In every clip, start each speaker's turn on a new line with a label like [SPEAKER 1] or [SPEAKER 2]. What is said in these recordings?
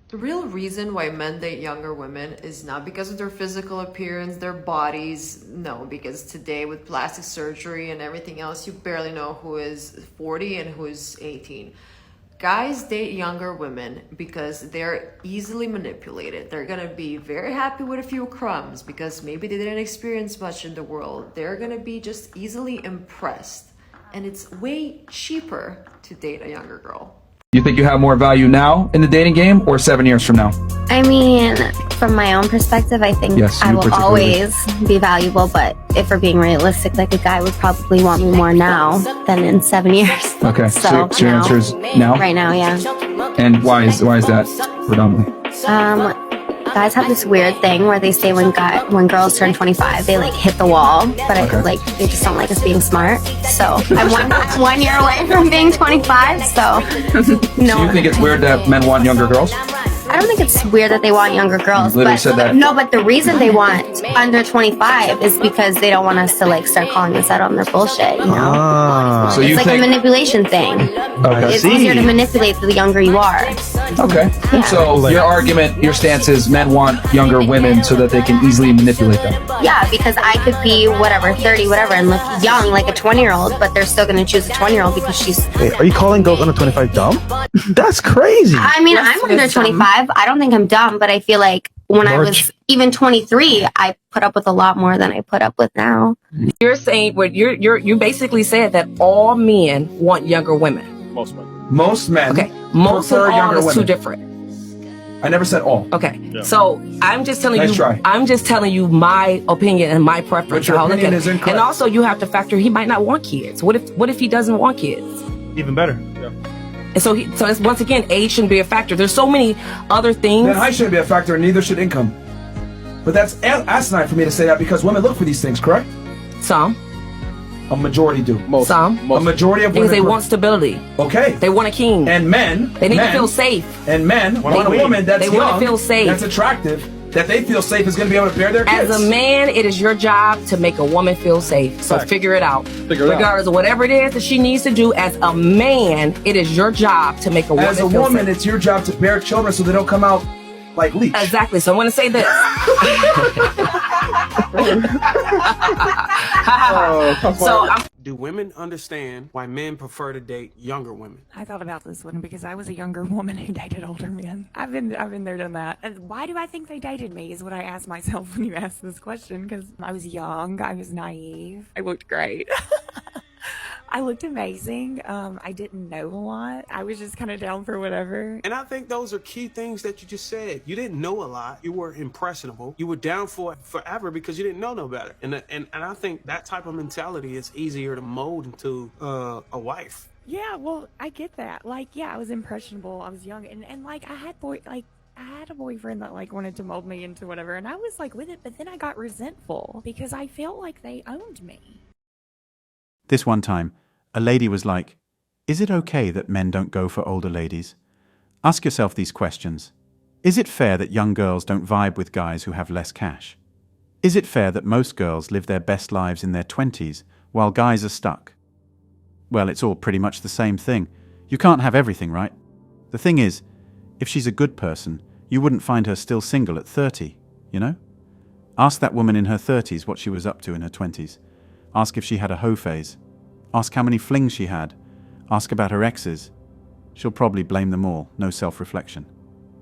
[SPEAKER 1] The real reason why men date younger women is not because of their physical appearance, their bodies. No, because today with plastic surgery and everything else, you barely know who is 40 and who is 18. Guys date younger women because they're easily manipulated. They're gonna be very happy with a few crumbs because maybe they didn't experience much in the world. They're gonna be just easily impressed. And it's way cheaper to date a younger girl.
[SPEAKER 2] You think you have more value now in the dating game or 7 years from now?
[SPEAKER 3] I mean, from my own perspective, I think
[SPEAKER 2] Yes,
[SPEAKER 3] I
[SPEAKER 2] you
[SPEAKER 3] will
[SPEAKER 2] particularly.
[SPEAKER 3] always be valuable, but if we're being realistic, like a guy would probably want me more now than in 7 years.
[SPEAKER 2] Okay, so your
[SPEAKER 3] now.
[SPEAKER 2] answer is now?
[SPEAKER 3] Right now, yeah.
[SPEAKER 2] And why is that predominantly?
[SPEAKER 3] Guys have this weird thing where they say when girls turn 25, they like hit the wall, but
[SPEAKER 2] Okay.
[SPEAKER 3] they just don't like us being smart. So I'm one year away from being 25. So no.
[SPEAKER 2] So you think it's weird that men want younger girls?
[SPEAKER 3] I don't think it's weird that they want younger girls.
[SPEAKER 2] You literally
[SPEAKER 3] But
[SPEAKER 2] said that.
[SPEAKER 3] no, but the reason they want under 25 is because they don't want us to like start calling us out on their bullshit. You know,
[SPEAKER 2] So
[SPEAKER 3] it's
[SPEAKER 2] you
[SPEAKER 3] like
[SPEAKER 2] think?
[SPEAKER 3] a manipulation thing.
[SPEAKER 2] Okay.
[SPEAKER 3] It's easier to manipulate the younger you are.
[SPEAKER 2] Okay. So your argument, your stance is men want younger women so that they can easily manipulate them.
[SPEAKER 3] Yeah, because I could be whatever, 30, whatever, and look young like a 20-year-old, but they're still going to choose a 20-year-old because she's...
[SPEAKER 4] Wait, are you calling girls under 25 dumb? That's crazy.
[SPEAKER 3] I mean, I'm under 25. I don't think I'm dumb, but I feel like when I was even 23, I put up with a lot more than I put up with now.
[SPEAKER 5] You're saying what you basically said that all men want younger women.
[SPEAKER 2] Most men
[SPEAKER 5] Okay, most
[SPEAKER 2] prefer
[SPEAKER 5] and all
[SPEAKER 2] younger
[SPEAKER 5] is too
[SPEAKER 2] women.
[SPEAKER 5] different.
[SPEAKER 2] I never said all.
[SPEAKER 5] Okay, so I'm just telling
[SPEAKER 2] Nice
[SPEAKER 5] you.
[SPEAKER 2] try.
[SPEAKER 5] I'm just telling you my opinion and my preference.
[SPEAKER 2] But your
[SPEAKER 5] how I look
[SPEAKER 2] opinion
[SPEAKER 5] at
[SPEAKER 2] is
[SPEAKER 5] it.
[SPEAKER 2] incorrect.
[SPEAKER 5] And also, you have to factor he might not want kids. What if he doesn't want kids?
[SPEAKER 4] Even better.
[SPEAKER 5] And so it's, once again, age shouldn't be a factor. There's so many other things.
[SPEAKER 2] Then height shouldn't be a factor, and neither should income. But that's asinine for me to say that because women look for these things, correct?
[SPEAKER 5] Some,
[SPEAKER 2] A majority do.
[SPEAKER 5] some.
[SPEAKER 2] A majority of
[SPEAKER 5] Because
[SPEAKER 2] women.
[SPEAKER 5] they want stability.
[SPEAKER 2] Okay.
[SPEAKER 5] They want a king.
[SPEAKER 2] And men.
[SPEAKER 5] They need to feel safe.
[SPEAKER 2] And men want a woman that's
[SPEAKER 5] They wanna
[SPEAKER 2] young,
[SPEAKER 5] feel safe.
[SPEAKER 2] that's attractive, that they feel safe is going to be able to bear their kids.
[SPEAKER 5] As a man, it is your job to make a woman feel safe. So figure it out. Regardless of whatever it is that she needs to do, as a man, it is your job to make a woman
[SPEAKER 2] As a
[SPEAKER 5] feel
[SPEAKER 2] woman,
[SPEAKER 5] safe.
[SPEAKER 2] it's your job to bear children so they don't come out like leech.
[SPEAKER 5] Exactly. So I'm going to say this. So I'm
[SPEAKER 6] Do women understand why men prefer to date younger women?
[SPEAKER 7] I thought about this one because I was a younger woman who dated older men. I've been there, done that. And why do I think they dated me is what I asked myself when you asked this question. Because I was young, I was naive, I looked great. I looked amazing. I didn't know a lot. I was just kind of down for whatever.
[SPEAKER 6] And I think those are key things that you just said. You didn't know a lot. You were impressionable. You were down for it forever because you didn't know no better. And I think that type of mentality is easier to mold into a wife.
[SPEAKER 7] Yeah, well, I get that. Like, yeah, I was impressionable. I was young, and like I had a boyfriend that like wanted to mold me into whatever, and I was like with it, but then I got resentful because I felt like they owned me.
[SPEAKER 8] This one time, a lady was like, "Is it okay that men don't go for older ladies?" Ask yourself these questions. Is it fair that young girls don't vibe with guys who have less cash? Is it fair that most girls live their best lives in their 20s while guys are stuck? Well, it's all pretty much the same thing. You can't have everything, right? The thing is, if she's a good person, you wouldn't find her still single at 30, you know? Ask that woman in her 30s what she was up to in her 20s. Ask if she had a hoe phase. Ask how many flings she had. Ask about her exes. She'll probably blame them all, no self-reflection.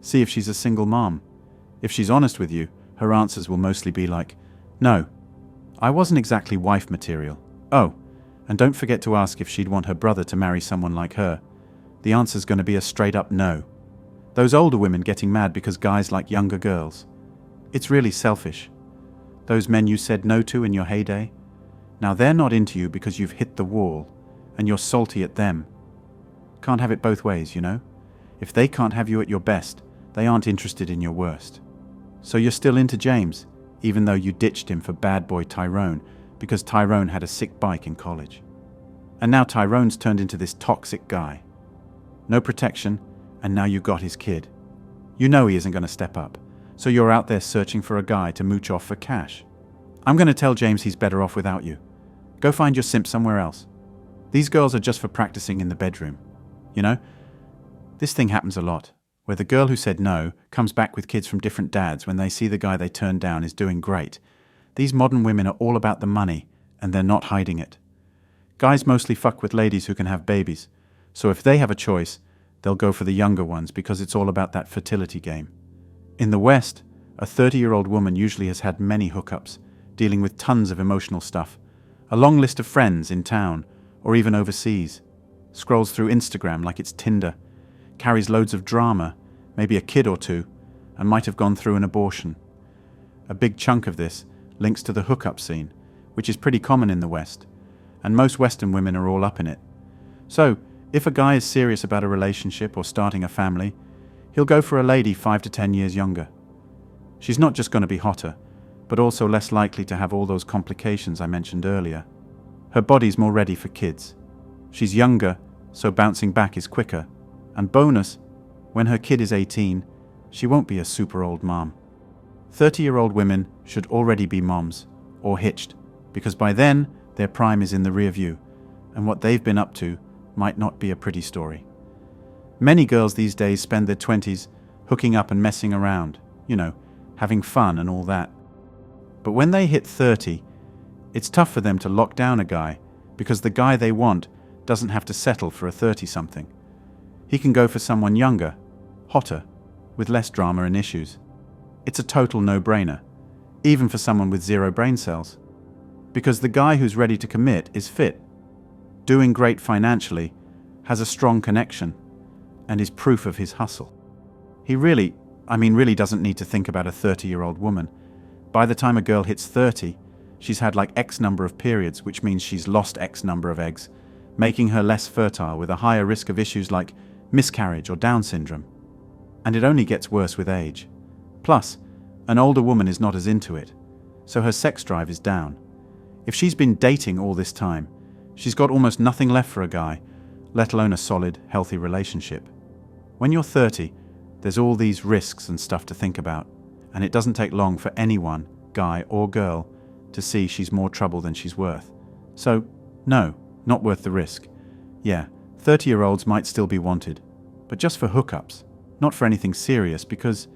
[SPEAKER 8] See if she's a single mom. If she's honest with you, her answers will mostly be like, "No, I wasn't exactly wife material." Oh, and don't forget to ask if she'd want her brother to marry someone like her. The answer's going to be a straight-up no. Those older women getting mad because guys like younger girls. It's really selfish. Those men you said no to in your heyday, now they're not into you because you've hit the wall, and you're salty at them. Can't have it both ways, you know? If they can't have you at your best, they aren't interested in your worst. So you're still into James, even though you ditched him for bad boy Tyrone, because Tyrone had a sick bike in college. And now Tyrone's turned into this toxic guy. No protection, and now you got his kid. You know he isn't going to step up, so you're out there searching for a guy to mooch off for cash. I'm going to tell James he's better off without you. Go find your simp somewhere else. These girls are just for practicing in the bedroom. You know, this thing happens a lot. where the girl who said no comes back with kids from different dads when they see the guy they turned down is doing great. These modern women are all about the money, and they're not hiding it. Guys mostly fuck with ladies who can have babies, so if they have a choice, they'll go for the younger ones because it's all about that fertility game. In the West, a 30-year-old woman usually has had many hookups, dealing with tons of emotional stuff, a long list of friends in town or even overseas, scrolls through Instagram like it's Tinder, carries loads of drama, maybe a kid or two, and might have gone through an abortion. A big chunk of this links to the hookup scene, which is pretty common in the West, and most Western women are all up in it. So, if a guy is serious about a relationship or starting a family, he'll go for a lady 5 to 10 years younger. She's not just going to be hotter, but also less likely to have all those complications I mentioned earlier. Her body's more ready for kids. She's younger, so bouncing back is quicker. And bonus, when her kid is 18, she won't be a super old mom. 30-year-old women should already be moms, or hitched, because by then their prime is in the rear view, and what they've been up to might not be a pretty story. Many girls these days spend their 20s hooking up and messing around, having fun and all that. But when they hit 30, it's tough for them to lock down a guy because the guy they want doesn't have to settle for a 30-something. He can go for someone younger, hotter, with less drama and issues. It's a total no-brainer, even for someone with 0 brain cells. Because the guy who's ready to commit is fit, doing great financially, has a strong connection, and is proof of his hustle. He really doesn't need to think about a 30-year-old woman. By the time a girl hits 30, she's had like X number of periods, which means she's lost X number of eggs, making her less fertile with a higher risk of issues like miscarriage or Down syndrome. And it only gets worse with age. Plus, an older woman is not as into it, so her sex drive is down. If she's been dating all this time, she's got almost nothing left for a guy, let alone a solid, healthy relationship. When you're 30, there's all these risks and stuff to think about, and it doesn't take long for anyone, guy or girl, to see she's more trouble than she's worth. So, no, not worth the risk. Yeah, 30-year-olds might still be wanted, but just for hookups, not for anything serious because,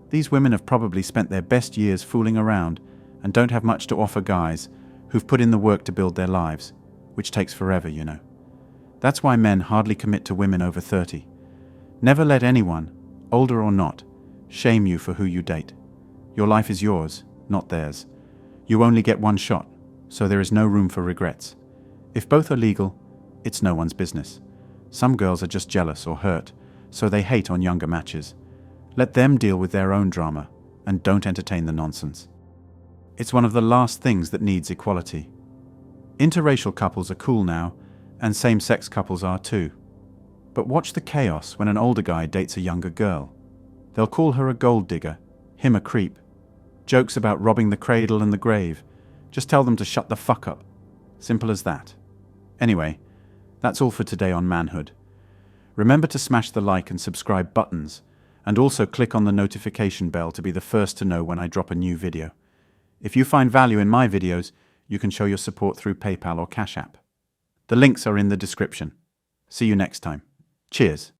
[SPEAKER 8] these women have probably spent their best years fooling around and don't have much to offer guys who've put in the work to build their lives, which takes forever, That's why men hardly commit to women over 30. Never let anyone, older or not, shame you for who you date. Your life is yours, not theirs. You only get one shot, so there is no room for regrets. If both are legal, it's no one's business. Some girls are just jealous or hurt, so they hate on younger matches. Let them deal with their own drama, and don't entertain the nonsense. It's one of the last things that needs equality. Interracial couples are cool now, and same-sex couples are too. But watch the chaos when an older guy dates a younger girl. They'll call her a gold digger, him a creep. Jokes about robbing the cradle and the grave. Just tell them to shut the fuck up. Simple as that. Anyway, that's all for today on Manhood. Remember to smash the like and subscribe buttons, and also click on the notification bell to be the first to know when I drop a new video. If you find value in my videos, you can show your support through PayPal or Cash App. The links are in the description. See you next time. Cheers.